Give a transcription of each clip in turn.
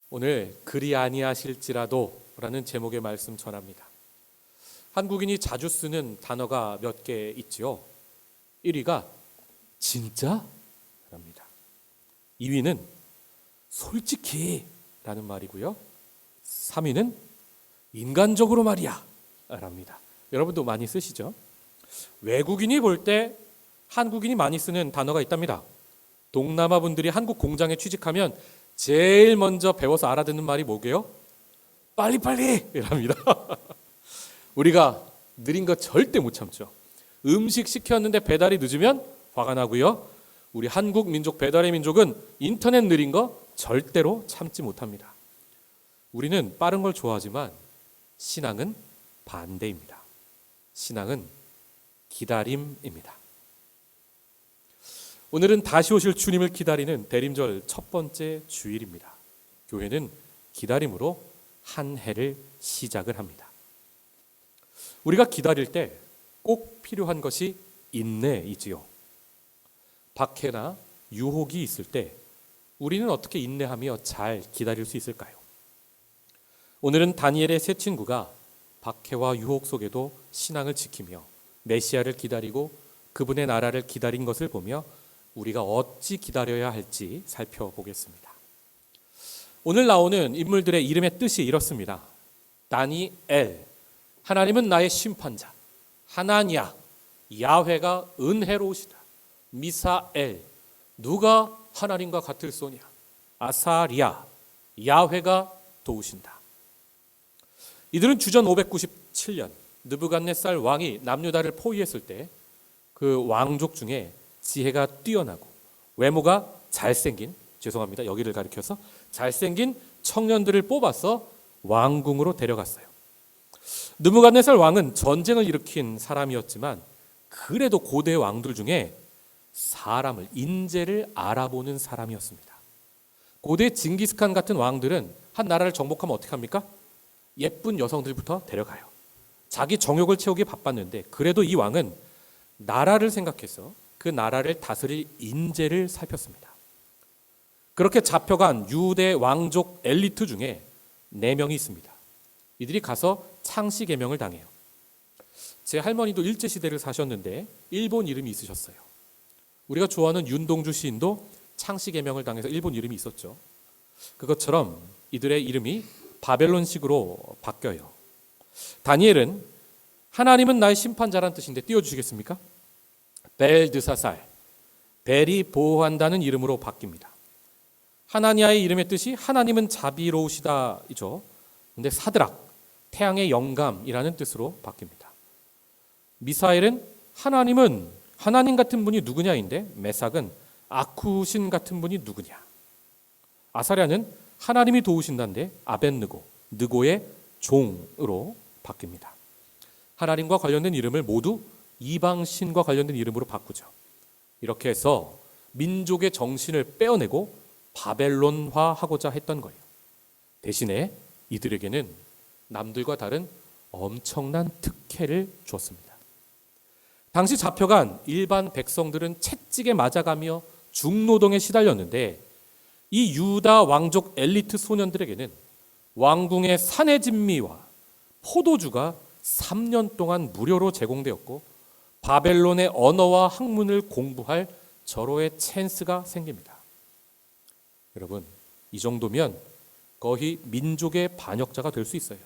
오늘 그리 아니하실지라도 라는 제목의 말씀 전합니다. 한국인이 자주 쓰는 단어가 몇 개 있지요. 1위가 진짜? 랍니다. 2위는 솔직히 라는 말이고요. 3위는 인간적으로 말이야 랍니다. 여러분도 많이 쓰시죠? 외국인이 볼 때 한국인이 많이 쓰는 단어가 있답니다. 동남아 분들이 한국 공장에 취직하면 제일 먼저 배워서 알아듣는 말이 뭐게요? 빨리빨리 이랍니다. 우리가 느린 거 절대 못 참죠. 음식 시켰는데 배달이 늦으면 화가 나고요. 우리 한국 민족 배달의 민족은 인터넷 느린 거 절대로 참지 못합니다. 우리는 빠른 걸 좋아하지만 신앙은 반대입니다. 신앙은 기다림입니다. 오늘은 다시 오실 주님을 기다리는 대림절 첫 번째 주일입니다. 교회는 기다림으로 한 해를 시작을 합니다. 우리가 기다릴 때 꼭 필요한 것이 인내이지요. 박해나 유혹이 있을 때 우리는 어떻게 인내하며 잘 기다릴 수 있을까요? 오늘은 다니엘의 세 친구가 박해와 유혹 속에도 신앙을 지키며 메시아를 기다리고 그분의 나라를 기다린 것을 보며 우리가 어찌 기다려야 할지 살펴보겠습니다. 오늘 나오는 인물들의 이름의 뜻이 이렇습니다. 다니엘, 하나님은 나의 심판자. 하나냐, 야훼가 은혜로우시다. 미사엘, 누가 하나님과 같을 소냐. 아사랴, 야훼가 도우신다. 이들은 주전 597년 느부갓네살 왕이 남유다를 포위했을 때 그 왕족 중에 지혜가 뛰어나고 외모가 잘생긴, 죄송합니다, 여기를 가리켜서 잘생긴 청년들을 뽑아서 왕궁으로 데려갔어요. 느부갓네살 왕은 전쟁을 일으킨 사람이었지만 그래도 고대 왕들 중에 사람을, 인재를 알아보는 사람이었습니다. 고대 징기스칸 같은 왕들은 한 나라를 정복하면 어떻게 합니까? 예쁜 여성들부터 데려가요. 자기 정욕을 채우기 바빴는데 그래도 이 왕은 나라를 생각해서 그 나라를 다스릴 인재를 살폈습니다. 그렇게 잡혀간 유대 왕족 엘리트 중에 4명이 있습니다. 이들이 가서 창씨 계명을 당해요. 제 할머니도 일제시대를 사셨는데 일본 이름이 있으셨어요. 우리가 좋아하는 윤동주 시인도 창씨 계명을 당해서 일본 이름이 있었죠. 그것처럼 이들의 이름이 바벨론식으로 바뀌어요. 다니엘은 하나님은 나의 심판자란 뜻인데 띄워주시겠습니까? 벨드사살, 벨이 보호한다는 이름으로 바뀝니다. 하나니아의 이름의 뜻이 하나님은 자비로우시다이죠. 근데 사드락, 태양의 영감이라는 뜻으로 바뀝니다. 미사엘은 하나님은 하나님 같은 분이 누구냐인데 메삭은 아쿠신 같은 분이 누구냐. 아사랴는 하나님이 도우신다인데 아벳느고, 느고의 종으로 바뀝니다. 하나님과 관련된 이름을 모두 이방신과 관련된 이름으로 바꾸죠. 이렇게 해서 민족의 정신을 빼어내고 바벨론화하고자 했던 거예요. 대신에 이들에게는 남들과 다른 엄청난 특혜를 주었습니다. 당시 잡혀간 일반 백성들은 채찍에 맞아가며 중노동에 시달렸는데 이 유다 왕족 엘리트 소년들에게는 왕궁의 산의 진미와 포도주가 3년 동안 무료로 제공되었고 바벨론의 언어와 학문을 공부할 절호의 찬스가 생깁니다. 여러분, 이 정도면 거의 민족의 반역자가 될 수 있어요.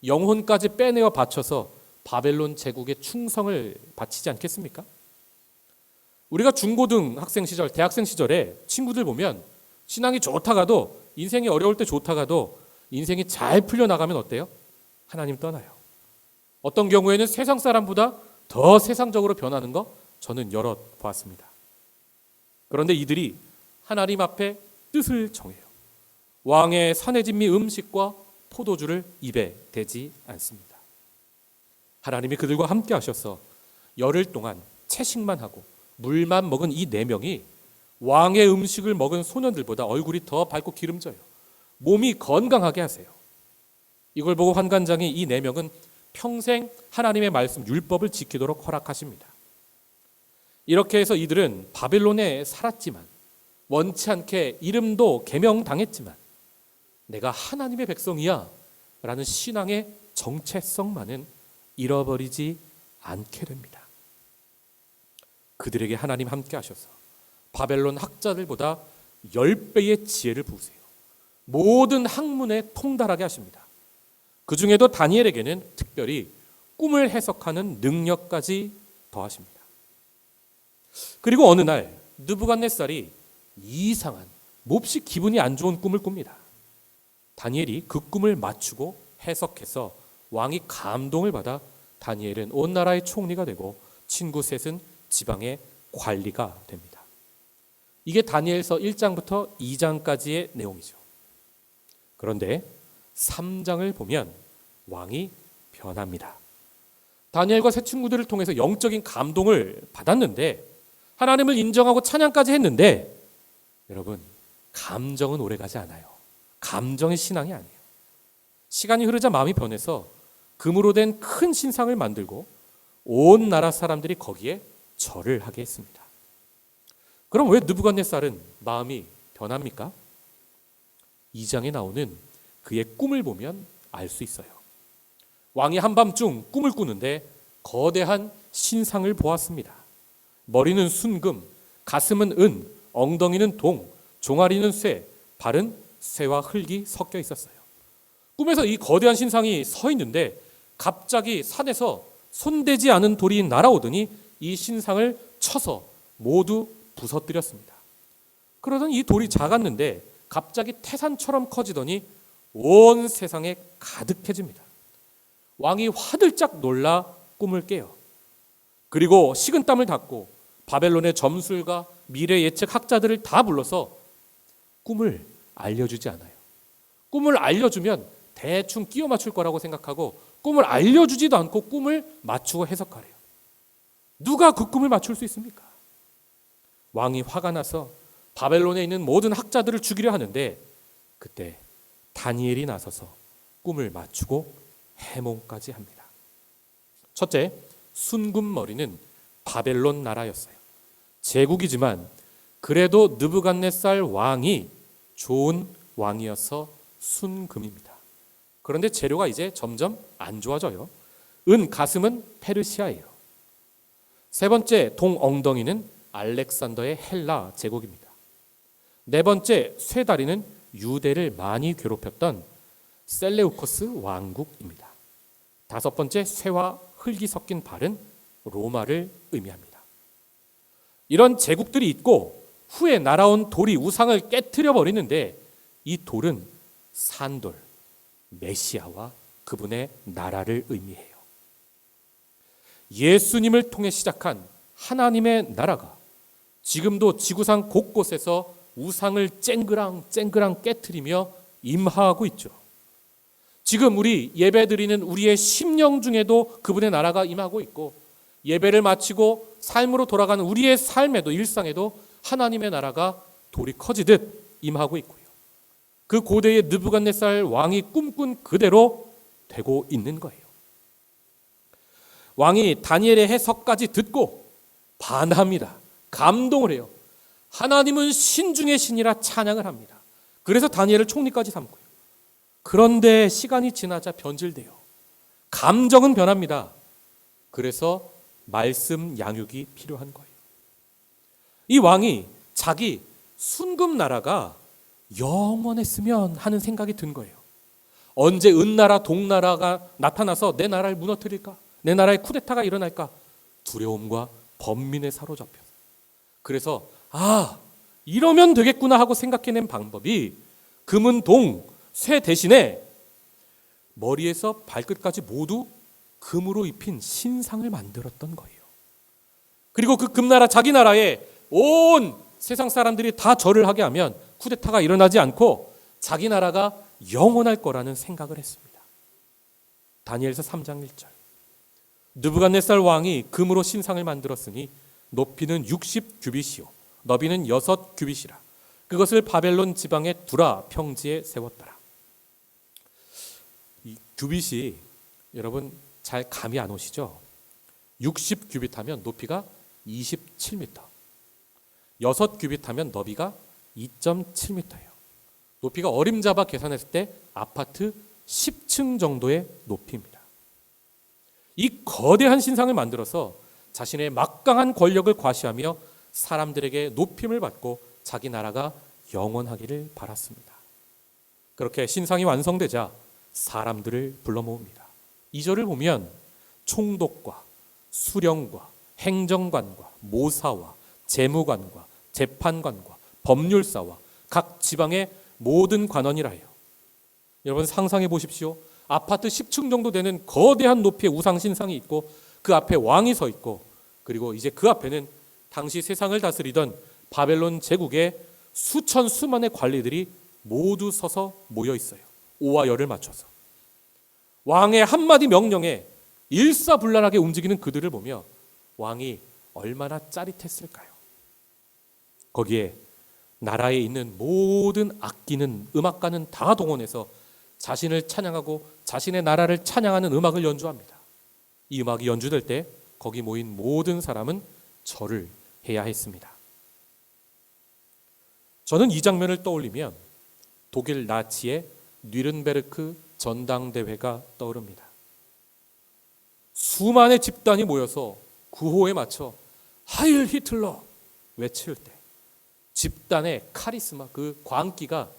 영혼까지 빼내어 바쳐서 바벨론 제국에 충성을 바치지 않겠습니까? 우리가 중고등학생 시절, 대학생 시절에 친구들 보면 신앙이 좋다가도, 인생이 어려울 때 좋다가도 인생이 잘 풀려나가면 어때요? 하나님 떠나요. 어떤 경우에는 세상 사람보다 더 세상적으로 변하는 거 저는 여러 보았습니다. 그런데 이들이 하나님 앞에 뜻을 정해요. 왕의 산의 진미 음식과 포도주를 입에 대지 않습니다. 하나님이 그들과 함께 하셔서 열흘 동안 채식만 하고 물만 먹은 이 4명이 왕의 음식을 먹은 소년들보다 얼굴이 더 밝고 기름져요. 몸이 건강하게 하세요. 이걸 보고 환관장이 이 4명은 평생 하나님의 말씀 율법을 지키도록 허락하십니다. 이렇게 해서 이들은 바벨론에 살았지만 원치 않게 이름도 개명당했지만 내가 하나님의 백성이야 라는 신앙의 정체성만은 잃어버리지 않게 됩니다. 그들에게 하나님 함께 하셔서 바벨론 학자들보다 10배의 지혜를 부으세요. 모든 학문에 통달하게 하십니다. 그 중에도 다니엘에게는 특별히 꿈을 해석하는 능력까지 더하십니다. 그리고 어느 날 느부갓네살이 이상한, 몹시 기분이 안 좋은 꿈을 꿉니다. 다니엘이 그 꿈을 맞추고 해석해서 왕이 감동을 받아 다니엘은 온 나라의 총리가 되고 친구 셋은 지방의 관리가 됩니다. 이게 다니엘서 1장부터 2장까지의 내용이죠. 그런데 3장을 보면 왕이 변합니다. 다니엘과 세 친구들을 통해서 영적인 감동을 받았는데 하나님을 인정하고 찬양까지 했는데 여러분, 감정은 오래가지 않아요. 감정의 신앙이 아니에요. 시간이 흐르자 마음이 변해서 금으로 된 큰 신상을 만들고 온 나라 사람들이 거기에 절을 하게 했습니다. 그럼 왜 느부갓네살은 마음이 변합니까? 2장에 나오는 그의 꿈을 보면 알 수 있어요. 왕이 한밤중 꿈을 꾸는데 거대한 신상을 보았습니다. 머리는 순금, 가슴은 은, 엉덩이는 동, 종아리는 쇠, 발은 쇠와 흙이 섞여 있었어요. 꿈에서 이 거대한 신상이 서 있는데 갑자기 산에서 손대지 않은 돌이 날아오더니 이 신상을 쳐서 모두 부서뜨렸습니다. 그러더니 이 돌이 작았는데 갑자기 태산처럼 커지더니 온 세상에 가득해집니다. 왕이 화들짝 놀라 꿈을 깨요. 그리고 식은땀을 닦고 바벨론의 점술가, 미래 예측 학자들을 다 불러서 꿈을 알려주지 않아요. 꿈을 알려주면 대충 끼워 맞출 거라고 생각하고 꿈을 알려주지도 않고 꿈을 맞추고 해석하래요. 누가 그 꿈을 맞출 수 있습니까? 왕이 화가 나서 바벨론에 있는 모든 학자들을 죽이려 하는데 그때 다니엘이 나서서 꿈을 맞추고 해몽까지 합니다. 첫째, 순금머리는 바벨론 나라였어요. 제국이지만 그래도 느부갓네살 왕이 좋은 왕이어서 순금입니다. 그런데 재료가 이제 점점 안 좋아져요. 은 가슴은 페르시아예요. 세 번째, 동엉덩이는 알렉산더의 헬라 제국입니다. 네 번째, 쇠다리는 유대를 많이 괴롭혔던 셀레우코스 왕국입니다. 다섯 번째, 쇠와 흙이 섞인 발은 로마를 의미합니다. 이런 제국들이 있고 후에 날아온 돌이 우상을 깨트려 버리는데 이 돌은 산돌, 메시아와 그분의 나라를 의미해요. 예수님을 통해 시작한 하나님의 나라가 지금도 지구상 곳곳에서 우상을 쨍그랑 깨트리며 임하고 있죠. 지금 우리 예배드리는 우리의 심령 중에도 그분의 나라가 임하고 있고 예배를 마치고 삶으로 돌아가는 우리의 삶에도 일상에도 하나님의 나라가 돌이 커지듯 임하고 있고요. 그 고대의 느부갓네살 왕이 꿈꾼 그대로 되고 있는 거예요. 왕이 다니엘의 해석까지 듣고 반합니다. 감동을 해요. 하나님은 신 중의 신이라 찬양을 합니다. 그래서 다니엘을 총리까지 삼고요. 그런데 시간이 지나자 변질돼요. 감정은 변합니다. 그래서 말씀 양육이 필요한 거예요. 이 왕이 자기 순금 나라가 영원했으면 하는 생각이 든 거예요. 언제 은나라 동나라가 나타나서 내 나라를 무너뜨릴까? 내 나라에 쿠데타가 일어날까? 두려움과 번민에 사로잡혀서. 그래서 이러면 되겠구나 하고 생각해낸 방법이 금은 동, 쇠 대신에 머리에서 발끝까지 모두 금으로 입힌 신상을 만들었던 거예요. 그리고 그 금나라 자기 나라에 온 세상 사람들이 다 절을 하게 하면 쿠데타가 일어나지 않고 자기 나라가 영원할 거라는 생각을 했습니다. 다니엘서 3장 1절. 느부갓네살 왕이 금으로 신상을 만들었으니 높이는 60규빗이요 너비는 6규빗이라. 그것을 바벨론 지방의 두라 평지에 세웠더라. 이 규빗이 여러분 잘 감이 안 오시죠? 60규빗 하면 높이가 27m, 6규빗 하면 너비가 2.7m예요. 높이가 어림잡아 계산했을 때 아파트 10층 정도의 높이입니다. 이 거대한 신상을 만들어서 자신의 막강한 권력을 과시하며 사람들에게 높임을 받고 자기 나라가 영원하기를 바랐습니다. 그렇게 신상이 완성되자 사람들을 불러 모읍니다. 2절을 보면 총독과 수령과 행정관과 모사와 재무관과 재판관과 법률사와 각 지방의 모든 관원이라 해요. 여러분 상상해 보십시오. 아파트 10층 정도 되는 거대한 높이의 우상 신상이 있고 그 앞에 왕이 서 있고 그리고 이제 그 앞에는 당시 세상을 다스리던 바벨론 제국의 수천 수만의 관리들이 모두 서서 모여 있어요. 오와 열을 맞춰서 왕의 한마디 명령에 일사불란하게 움직이는 그들을 보며 왕이 얼마나 짜릿했을까요? 거기에 나라에 있는 모든 악기는 음악가는 다 동원해서 자신을 찬양하고 자신의 나라를 찬양하는 음악을 연주합니다. 이 음악이 연주될 때 거기 모인 모든 사람은 절을 해야 했습니다. 저는 이 장면을 떠올리면 독일 나치의 뉘른베르크 전당대회가 떠오릅니다. 수만의 집단이 모여서 구호에 맞춰 하일 히틀러 외칠 때 집단의 카리스마, 그 광기가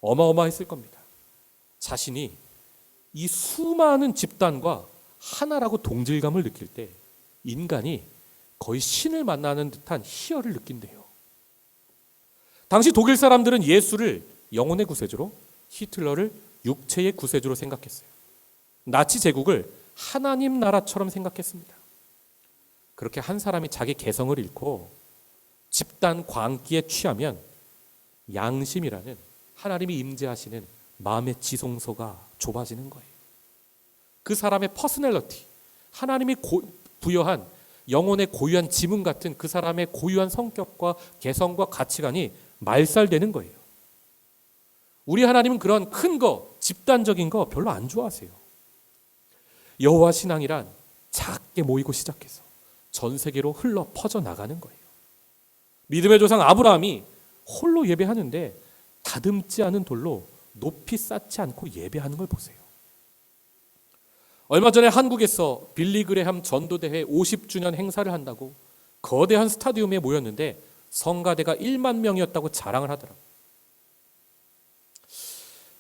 어마어마했을 겁니다. 자신이 이 수많은 집단과 하나라고 동질감을 느낄 때 인간이 거의 신을 만나는 듯한 희열을 느낀대요. 당시 독일 사람들은 예수를 영혼의 구세주로, 히틀러를 육체의 구세주로 생각했어요. 나치 제국을 하나님 나라처럼 생각했습니다. 그렇게 한 사람이 자기 개성을 잃고 집단 광기에 취하면 양심이라는 하나님이 임재하시는 마음의 지성소가 좁아지는 거예요. 그 사람의 퍼스널리티, 하나님이 부여한 영혼의 고유한 지문 같은 그 사람의 고유한 성격과 개성과 가치관이 말살되는 거예요. 우리 하나님은 그런 큰 거, 집단적인 거 별로 안 좋아하세요. 여호와 신앙이란 작게 모이고 시작해서 전 세계로 흘러 퍼져 나가는 거예요. 믿음의 조상 아브라함이 홀로 예배하는데 다듬지 않은 돌로 높이 쌓지 않고 예배하는 걸 보세요. 얼마 전에 한국에서 빌리그레함 전도대회 50주년 행사를 한다고 거대한 스타디움에 모였는데 성가대가 1만 명이었다고 자랑을 하더라고요.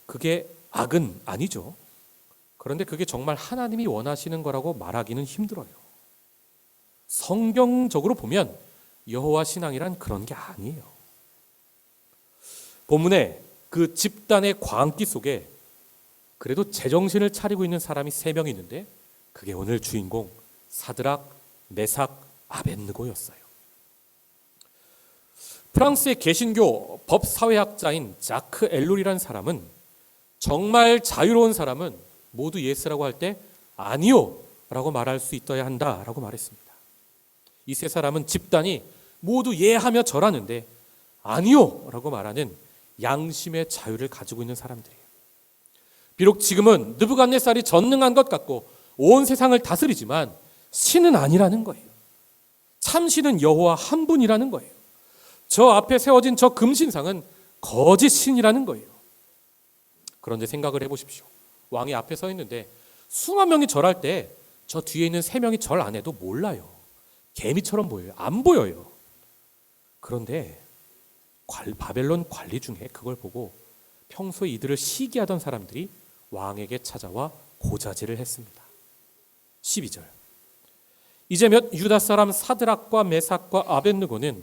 그게 악은 아니죠. 그런데 그게 정말 하나님이 원하시는 거라고 말하기는 힘들어요. 성경적으로 보면 여호와 신앙이란 그런 게 아니에요. 본문에 그 집단의 광기 속에 그래도 제정신을 차리고 있는 사람이 3명 있는데 그게 오늘 주인공 사드락, 메삭, 아벳느고였어요. 프랑스의 개신교 법사회학자인 자크 엘룰이라는 사람은 정말 자유로운 사람은 모두 예스라고 할 때 아니요 라고 말할 수 있어야 한다라고 말했습니다. 이 3사람은 집단이 모두 예하며 절하는데 아니요 라고 말하는 양심의 자유를 가지고 있는 사람들이에요. 비록 지금은 느부갓네살이 전능한 것 같고 온 세상을 다스리지만 신은 아니라는 거예요. 참 신은 여호와 한 분이라는 거예요. 저 앞에 세워진 저 금신상은 거짓 신이라는 거예요. 그런데 생각을 해보십시오. 왕이 앞에 서 있는데 수만 명이 절할 때 저 뒤에 있는 3명이 절 안 해도 몰라요. 개미처럼 보여요. 안 보여요. 그런데 바벨론 관리 중에 그걸 보고 평소에 이들을 시기하던 사람들이 왕에게 찾아와 고자질을 했습니다. 12절. 이제 몇 유다 사람 사드락과 메삭과 아벳느고는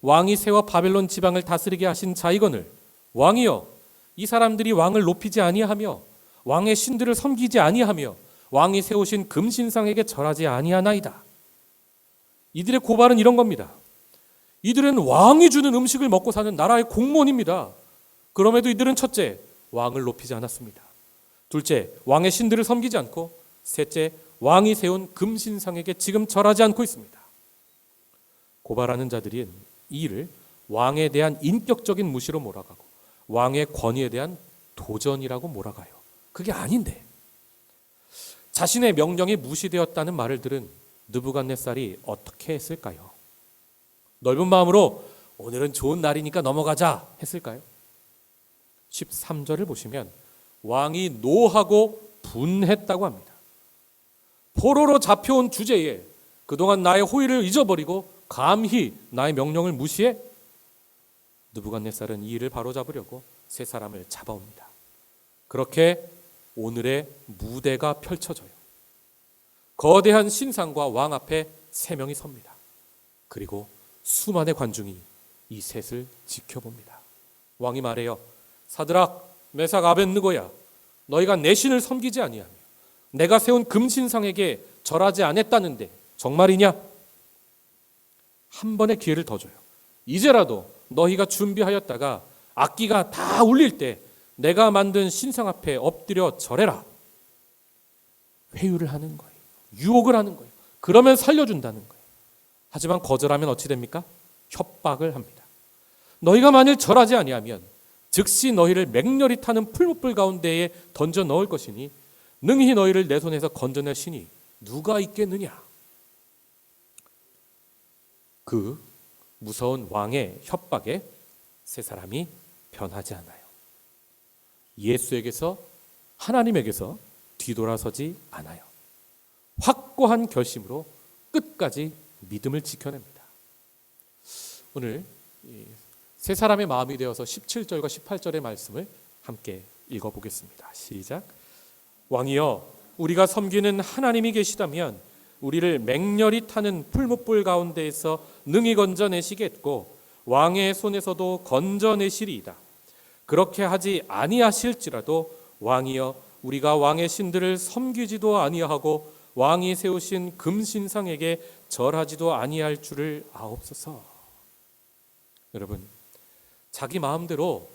왕이 세워 바벨론 지방을 다스리게 하신 자이거늘 왕이여 이 사람들이 왕을 높이지 아니하며 왕의 신들을 섬기지 아니하며 왕이 세우신 금신상에게 절하지 아니하나이다. 이들의 고발은 이런 겁니다. 이들은 왕이 주는 음식을 먹고 사는 나라의 공무원입니다. 그럼에도 이들은 첫째, 왕을 높이지 않았습니다. 둘째, 왕의 신들을 섬기지 않고 셋째, 왕이 세운 금신상에게 지금 절하지 않고 있습니다. 고발하는 자들이 이 일을 왕에 대한 인격적인 무시로 몰아가고 왕의 권위에 대한 도전이라고 몰아가요. 그게 아닌데 자신의 명령이 무시되었다는 말을 들은 느부갓네살이 어떻게 했을까요? 넓은 마음으로 오늘은 좋은 날이니까 넘어가자 했을까요? 13절을 보시면 왕이 노하고 분했다고 합니다. 포로로 잡혀온 주제에 그동안 나의 호의를 잊어버리고 감히 나의 명령을 무시해 느부갓네살은 이 일을 바로잡으려고 세 사람을 잡아옵니다. 그렇게 오늘의 무대가 펼쳐져요. 거대한 신상과 왕 앞에 세 명이 섭니다. 그리고 수많은 관중이 이 셋을 지켜봅니다. 왕이 말해요. 사드락, 메삭, 아벳느고야, 너희가 내 신을 섬기지 아니하며 내가 세운 금신상에게 절하지 않았다는데 정말이냐? 한 번의 기회를 더 줘요. 이제라도 너희가 준비하였다가 악기가 다 울릴 때 내가 만든 신상 앞에 엎드려 절해라. 회유를 하는 거예요. 유혹을 하는 거예요. 그러면 살려준다는 거예요. 하지만 거절하면 어찌 됩니까? 협박을 합니다. 너희가 만일 절하지 아니하면 즉시 너희를 맹렬히 타는 풀무불 가운데에 던져 넣을 것이니 능히 너희를 내 손에서 건져낼 신이 누가 있겠느냐. 그 무서운 왕의 협박에 세 사람이 변하지 않아요. 예수에게서, 하나님에게서 뒤돌아서지 않아요. 확고한 결심으로 끝까지 믿음을 지켜냅니다. 오늘 세 사람의 마음이 되어서 17절과 18절의 말씀을 함께 읽어보겠습니다. 시작. 왕이여, 우리가 섬기는 하나님이 계시다면 우리를 맹렬히 타는 풀무불 가운데에서 능히 건져내시겠고 왕의 손에서도 건져내시리이다. 그렇게 하지 아니하실지라도 왕이여, 우리가 왕의 신들을 섬기지도 아니하고 왕이 세우신 금신상에게 절하지도 아니할 줄을 아옵소서. 여러분, 자기 마음대로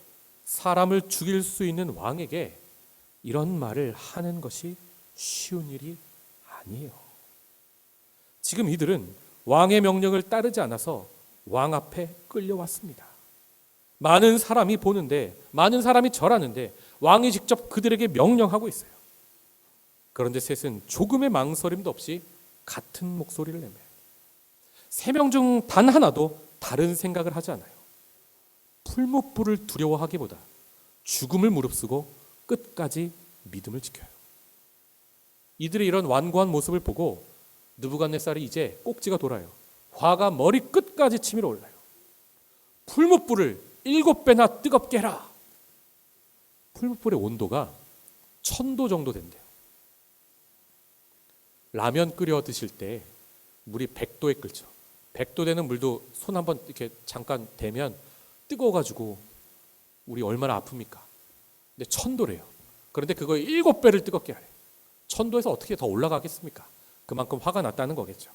사람을 죽일 수 있는 왕에게 이런 말을 하는 것이 쉬운 일이 아니에요. 지금 이들은 왕의 명령을 따르지 않아서 왕 앞에 끌려왔습니다. 많은 사람이 보는데, 많은 사람이 절하는데 왕이 직접 그들에게 명령하고 있어요. 그런데 셋은 조금의 망설임도 없이 같은 목소리를 내며요. 세 명 중 단 하나도 다른 생각을 하지 않아요. 풀무불을 두려워하기보다 죽음을 무릅쓰고 끝까지 믿음을 지켜요. 이들의 이런 완고한 모습을 보고 느부갓네살이 이제 꼭지가 돌아요. 화가 머리 끝까지 치밀어 올라요. 풀무불을 7배나 뜨겁게 해라. 풀무불의 온도가 1000도 정도 된대요. 라면 끓여 드실 때 물이 100도에 끓죠. 100도 되는 물도 손 한번 이렇게 잠깐 대면 뜨거워가지고 우리 얼마나 아픕니까? 근데 1000도래요. 그런데 그거에 7배를 뜨겁게 하래요. 1000도에서 어떻게 더 올라가겠습니까? 그만큼 화가 났다는 거겠죠.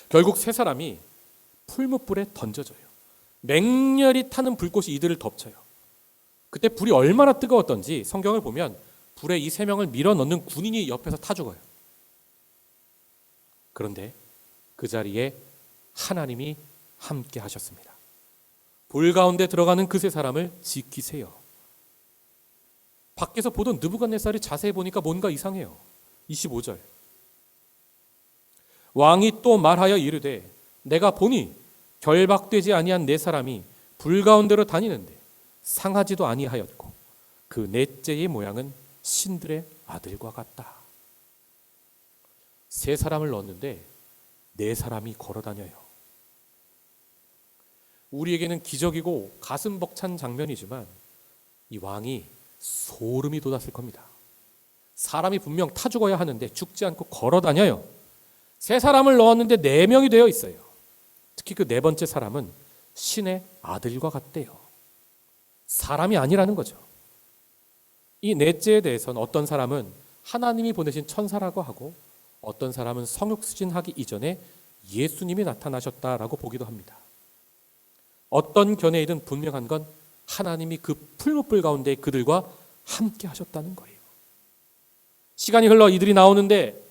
결국 세 사람이 풀무불에 던져져요. 맹렬히 타는 불꽃이 이들을 덮쳐요. 그때 불이 얼마나 뜨거웠던지 성경을 보면 불에 이 세 명을 밀어넣는 군인이 옆에서 타 죽어요. 그런데 그 자리에 하나님이 함께 하셨습니다. 불 가운데 들어가는 그 세 사람을 지키세요. 밖에서 보던 느부갓네살이 자세히 보니까 뭔가 이상해요. 25절. 왕이 또 말하여 이르되 내가 보니 결박되지 아니한 네 사람이 불 가운데로 다니는데 상하지도 아니하였고 그 넷째의 모양은 신들의 아들과 같다. 세 사람을 넣었는데 네 사람이 걸어 다녀요. 우리에게는 기적이고 가슴 벅찬 장면이지만 이 왕이 소름이 돋았을 겁니다. 사람이 분명 타 죽어야 하는데 죽지 않고 걸어 다녀요. 세 사람을 넣었는데 4명이 되어 있어요. 특히 그 네 번째 사람은 신의 아들과 같대요. 사람이 아니라는 거죠. 이 넷째에 대해서는 어떤 사람은 하나님이 보내신 천사라고 하고 어떤 사람은 성육수진하기 이전에 예수님이 나타나셨다라고 보기도 합니다. 어떤 견해이든 분명한 건 하나님이 그 풀무불 가운데 그들과 함께 하셨다는 거예요. 시간이 흘러 이들이 나오는데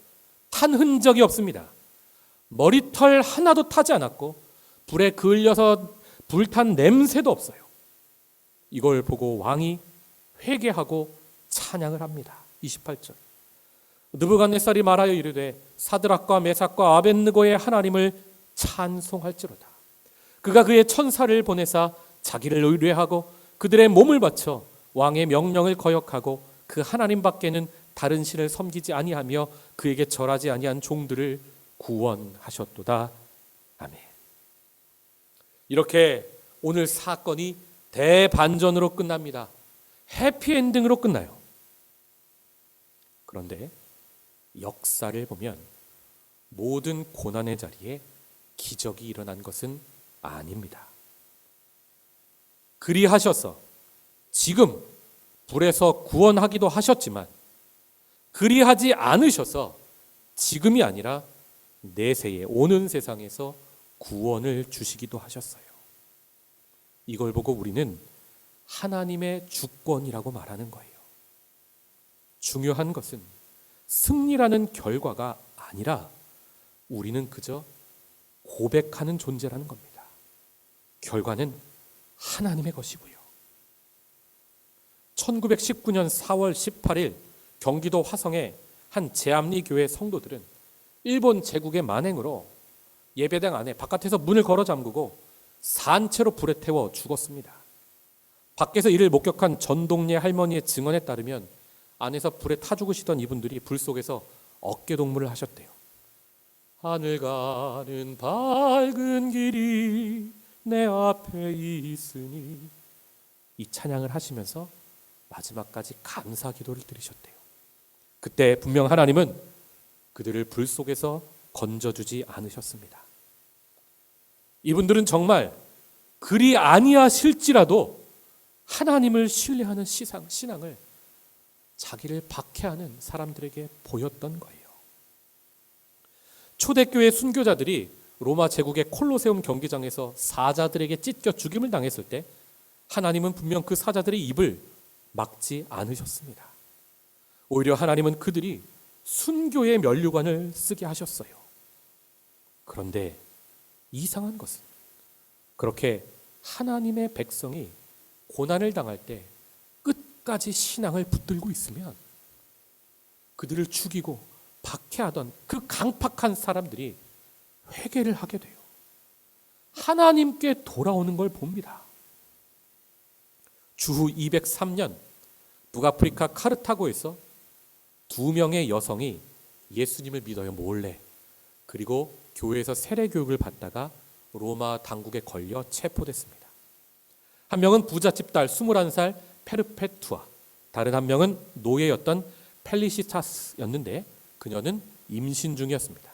탄 흔적이 없습니다. 머리털 하나도 타지 않았고 불에 그을려서 불탄 냄새도 없어요. 이걸 보고 왕이 회개하고 찬양을 합니다. 28절. 느부갓네살이 말하여 이르되 사드락과 메삭과 아벳느고의 하나님을 찬송할지로다. 그가 그의 천사를 보내사 자기를 의뢰하고 그들의 몸을 바쳐 왕의 명령을 거역하고 그 하나님밖에는 다른 신을 섬기지 아니하며 그에게 절하지 아니한 종들을 구원하셨도다. 아멘. 이렇게 오늘 사건이 대반전으로 끝납니다. 해피엔딩으로 끝나요. 그런데 역사를 보면 모든 고난의 자리에 기적이 일어난 것은 아닙니다. 그리하셔서 지금 불에서 구원하기도 하셨지만 그리하지 않으셔서 지금이 아니라 내세에 오는 세상에서 구원을 주시기도 하셨어요. 이걸 보고 우리는 하나님의 주권이라고 말하는 거예요. 중요한 것은 승리라는 결과가 아니라 우리는 그저 고백하는 존재라는 겁니다. 결과는 하나님의 것이고요. 1919년 4월 18일 경기도 화성의 한 제암리 교회 성도들은 일본 제국의 만행으로 예배당 안에 바깥에서 문을 걸어 잠그고 산채로 불에 태워 죽었습니다. 밖에서 이를 목격한 전동예 할머니의 증언에 따르면 안에서 불에 타 죽으시던 이분들이 불 속에서 어깨동무를 하셨대요. 하늘 가는 밝은 길이 내 앞에 있으니, 이 찬양을 하시면서 마지막까지 감사 기도를 드리셨대요. 그때 분명 하나님은 그들을 불 속에서 건져주지 않으셨습니다. 이분들은 정말 그리 아니하실지라도 하나님을 신뢰하는 신앙을 자기를 박해하는 사람들에게 보였던 거예요. 초대교회 순교자들이 로마 제국의 콜로세움 경기장에서 사자들에게 찢겨 죽임을 당했을 때 하나님은 분명 그 사자들의 입을 막지 않으셨습니다. 오히려 하나님은 그들이 순교의 면류관을 쓰게 하셨어요. 그런데 이상한 것은 그렇게 하나님의 백성이 고난을 당할 때 끝까지 신앙을 붙들고 있으면 그들을 죽이고 박해하던 그 강팍한 사람들이 회개를 하게 돼요. 하나님께 돌아오는 걸 봅니다. 주후 203년 북아프리카 카르타고에서 2명의 여성이 예수님을 믿어요, 몰래. 그리고 교회에서 세례 교육을 받다가 로마 당국에 걸려 체포됐습니다. 한 명은 부잣집 딸 21살 페르페투아, 다른 한 명은 노예였던 펠리시타스였는데 그녀는 임신 중이었습니다.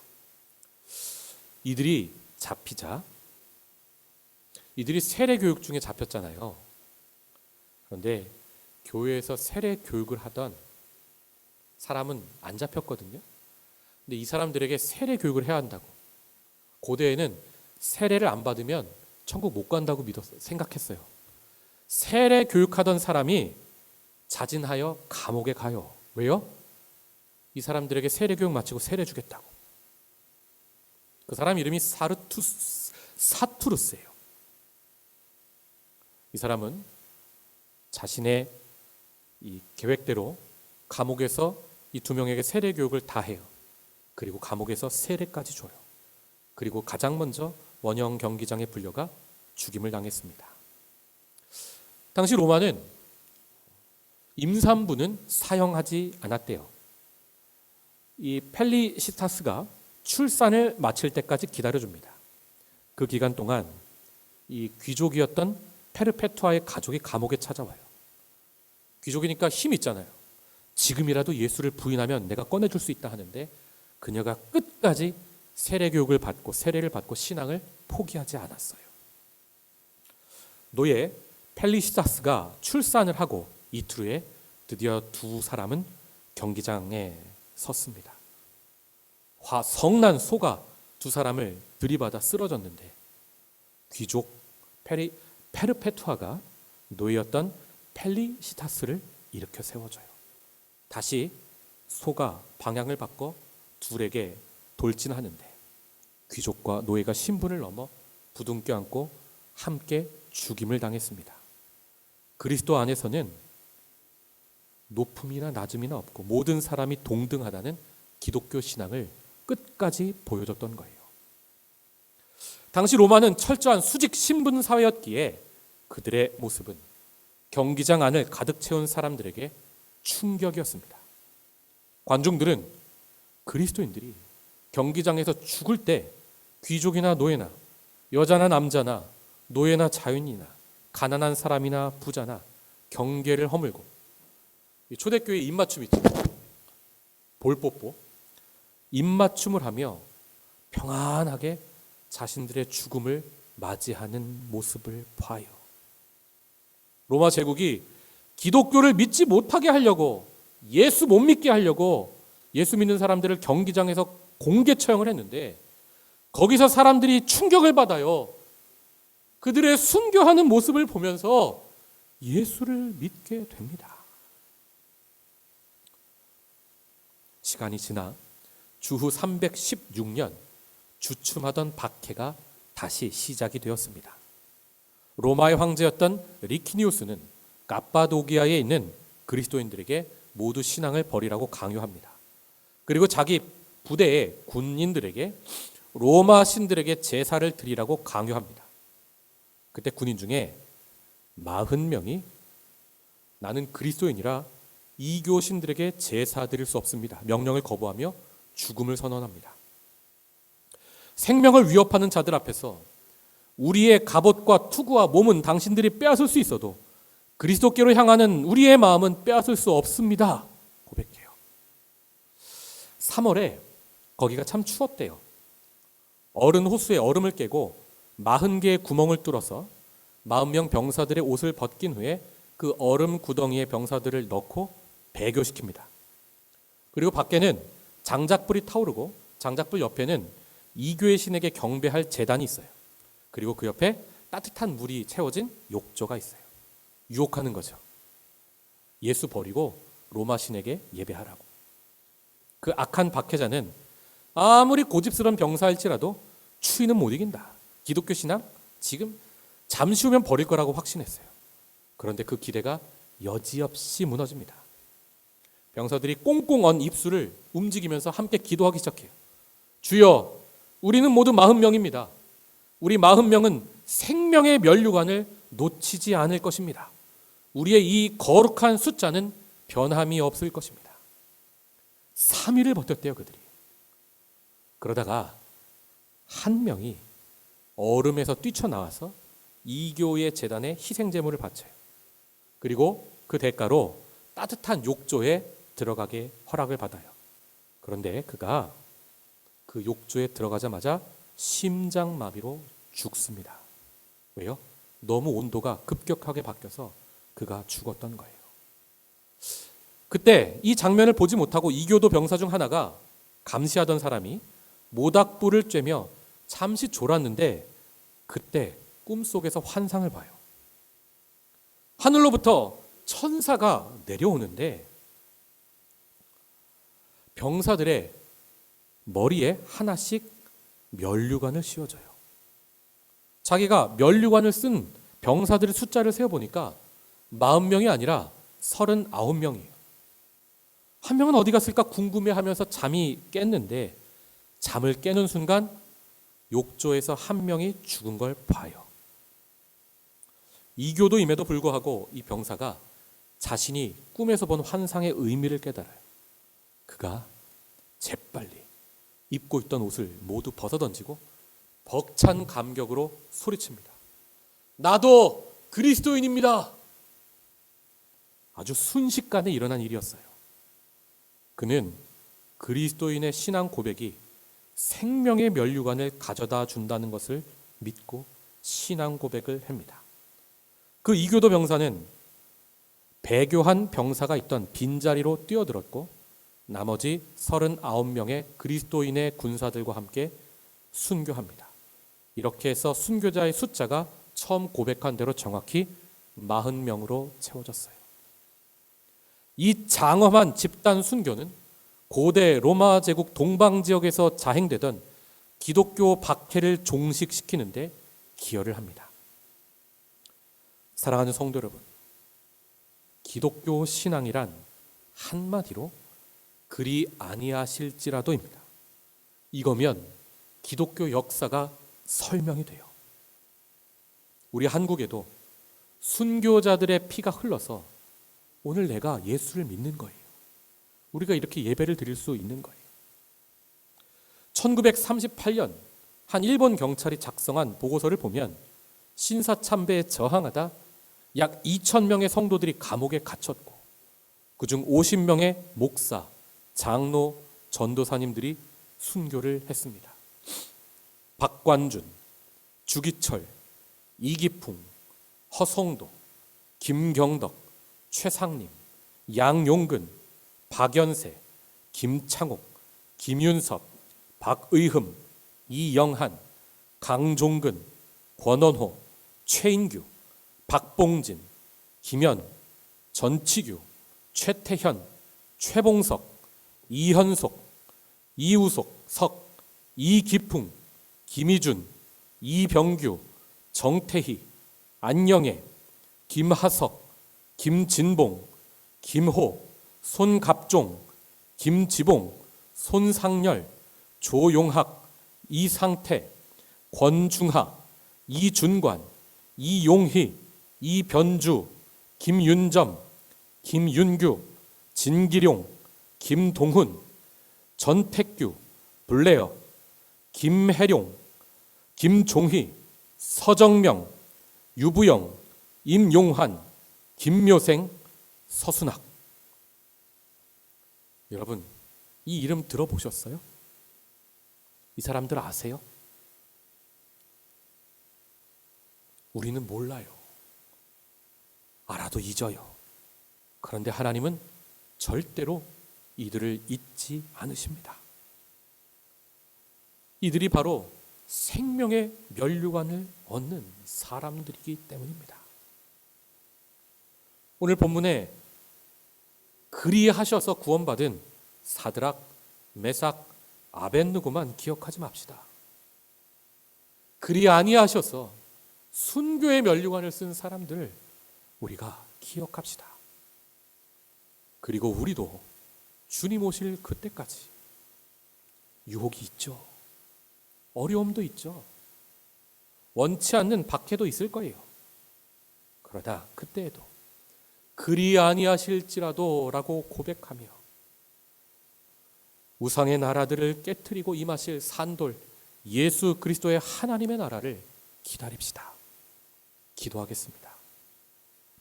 이들이 잡히자, 이들이 세례 교육 중에 잡혔잖아요. 그런데 교회에서 세례 교육을 하던 사람은 안 잡혔거든요. 근데 이 사람들에게 세례 교육을 해야 한다고. 고대에는 세례를 안 받으면 천국 못 간다고 생각했어요. 세례 교육하던 사람이 자진하여 감옥에 가요. 왜요? 이 사람들에게 세례 교육 마치고 세례 주겠다고. 그 사람 이름이 사투르스예요. 이 사람은 자신의 이 계획대로 감옥에서 이 2명에게 세례 교육을 다 해요. 그리고 감옥에서 세례까지 줘요. 그리고 가장 먼저 원형 경기장에 불려가 죽임을 당했습니다. 당시 로마는 임산부는 사형하지 않았대요. 이 펠리시타스가 출산을 마칠 때까지 기다려줍니다. 그 기간 동안 이 귀족이었던 페르페투아의 가족이 감옥에 찾아와요. 귀족이니까 힘이 있잖아요. 지금이라도 예수를 부인하면 내가 꺼내줄 수 있다 하는데 그녀가 끝까지 세례교육을 받고 세례를 받고 신앙을 포기하지 않았어요. 노예 펠리시타스가 출산을 하고 이틀 후에 드디어 2사람은 경기장에 섰습니다. 성난 소가 2사람을 들이받아 쓰러졌는데 귀족 페르페투아가 노예였던 펠리시타스를 일으켜 세워줘요. 다시 소가 방향을 바꿔 둘에게 돌진하는데 귀족과 노예가 신분을 넘어 부둥켜 안고 함께 죽임을 당했습니다. 그리스도 안에서는 높음이나 낮음이나 없고 모든 사람이 동등하다는 기독교 신앙을 끝까지 보여줬던 거예요. 당시 로마는 철저한 수직 신분 사회였기에 그들의 모습은 경기장 안을 가득 채운 사람들에게 충격이었습니다. 관중들은 그리스도인들이 경기장에서 죽을 때 귀족이나 노예나 여자나 남자나 노예나 자유인이나 가난한 사람이나 부자나 경계를 허물고, 초대교회 입맞춤 있죠. 볼뽀뽀. 입맞춤을 하며 평안하게 자신들의 죽음을 맞이하는 모습을 봐요. 로마 제국이 기독교를 믿지 못하게 하려고, 예수 못 믿게 하려고 예수 믿는 사람들을 경기장에서 공개 처형을 했는데, 거기서 사람들이 충격을 받아요. 그들의 순교하는 모습을 보면서 예수를 믿게 됩니다. 시간이 지나 주후 316년 주춤하던 박해가 다시 시작이 되었습니다. 로마의 황제였던 리키니우스는 갑바도기아에 있는 그리스도인들에게 모두 신앙을 버리라고 강요합니다. 그리고 자기 부대의 군인들에게 로마 신들에게 제사를 드리라고 강요합니다. 그때 군인 중에 40명이 나는 그리스도인이라 이교 신들에게 제사 드릴 수 없습니다. 명령을 거부하며 죽음을 선언합니다. 생명을 위협하는 자들 앞에서 우리의 갑옷과 투구와 몸은 당신들이 빼앗을 수 있어도 그리스도께로 향하는 우리의 마음은 빼앗을 수 없습니다. 고백해요. 3월에 거기가 참 추웠대요. 얼은 호수에 얼음을 깨고 40개의 구멍을 뚫어서 40명 병사들의 옷을 벗긴 후에 그 얼음 구덩이에 병사들을 넣고 배교시킵니다. 그리고 밖에는 장작불이 타오르고 장작불 옆에는 이교의 신에게 경배할 제단이 있어요. 그리고 그 옆에 따뜻한 물이 채워진 욕조가 있어요. 유혹하는 거죠. 예수 버리고 로마 신에게 예배하라고. 그 악한 박해자는 아무리 고집스러운 병사일지라도 추위는 못 이긴다. 기독교 신앙 지금 잠시 후면 버릴 거라고 확신했어요. 그런데 그 기대가 여지없이 무너집니다. 병사들이 꽁꽁 언 입술을 움직이면서 함께 기도하기 시작해요. 주여, 우리는 모두 40명입니다. 우리 40명은 생명의 면류관을 놓치지 않을 것입니다. 우리의 이 거룩한 숫자는 변함이 없을 것입니다. 3일을 버텼대요, 그들이. 그러다가 한 명이 얼음에서 뛰쳐나와서 이교의 제단에 희생제물을 바쳐요. 그리고 그 대가로 따뜻한 욕조에 들어가게 허락을 받아요. 그런데 그가 그 욕조에 들어가자마자 심장마비로 죽습니다. 왜요? 너무 온도가 급격하게 바뀌어서 그가 죽었던 거예요. 그때 이 장면을 보지 못하고 이교도 병사 중 하나가 감시하던 사람이 모닥불을 쬐며 잠시 졸았는데 그때 꿈속에서 환상을 봐요. 하늘로부터 천사가 내려오는데 병사들의 머리에 하나씩 면류관을 씌워줘요. 자기가 면류관을 쓴 병사들의 숫자를 세어보니까 40명이 아니라 39명이에요. 한 명은 어디 갔을까 궁금해하면서 잠이 깼는데 잠을 깨는 순간 욕조에서 한 명이 죽은 걸 봐요. 이교도임에도 불구하고 이 병사가 자신이 꿈에서 본 환상의 의미를 깨달아요. 그가 재빨리 입고 있던 옷을 모두 벗어던지고 벅찬 감격으로 소리칩니다. 나도 그리스도인입니다. 아주 순식간에 일어난 일이었어요. 그는 그리스도인의 신앙 고백이 생명의 면류관을 가져다 준다는 것을 믿고 신앙 고백을 합니다. 그 이교도 병사는 배교한 병사가 있던 빈자리로 뛰어들었고 나머지 39명의 그리스도인의 군사들과 함께 순교합니다. 이렇게 해서 순교자의 숫자가 처음 고백한 대로 정확히 40명으로 채워졌어요. 이 장엄한 집단 순교는 고대 로마 제국 동방 지역에서 자행되던 기독교 박해를 종식시키는데 기여를 합니다. 사랑하는 성도 여러분, 기독교 신앙이란 한마디로 그리 아니하실지라도입니다. 이거면 기독교 역사가 설명이 돼요. 우리 한국에도 순교자들의 피가 흘러서 오늘 내가 예수를 믿는 거예요. 우리가 이렇게 예배를 드릴 수 있는 거예요. 1938년 한 일본 경찰이 작성한 보고서를 보면 신사참배에 저항하다 약 2,000명의 성도들이 감옥에 갇혔고 그중 50명의 목사, 장로, 전도사님들이 순교를 했습니다. 박관준, 주기철, 이기풍, 허성도, 김경덕, 최상림, 양용근, 박연세, 김창옥, 김윤섭, 박의흠, 이영한, 강종근, 권원호, 최인규, 박봉진, 김현, 전치규, 최태현, 최봉석, 이현석, 이우석, 석, 이기풍, 김희준, 이병규, 정태희, 안영애, 김하석, 김진봉, 김호, 손갑종, 김지봉, 손상열, 조용학, 이상태, 권중하, 이준관, 이용희, 이변주, 김윤점, 김윤규, 진기룡, 김동훈, 전택규, 블레어, 김혜룡, 김종희, 서정명, 유부영, 임용환, 김묘생, 서순학. 여러분, 이 이름 들어보셨어요? 이 사람들 아세요? 우리는 몰라요. 알아도 잊어요. 그런데 하나님은 절대로 이들을 잊지 않으십니다. 이들이 바로 생명의 면류관을 얻는 사람들이기 때문입니다. 오늘 본문에 그리하셔서 구원받은 사드락, 메삭, 아벳느고만 기억하지 맙시다. 그리 아니하셔서 순교의 면류관을 쓴 사람들 우리가 기억합시다. 그리고 우리도 주님 오실 그때까지 유혹이 있죠. 어려움도 있죠. 원치 않는 박해도 있을 거예요. 그러나 그때에도 그리 아니하실지라도 라고 고백하며 우상의 나라들을 깨트리고 임하실 산돌 예수 그리스도의 하나님의 나라를 기다립시다. 기도하겠습니다.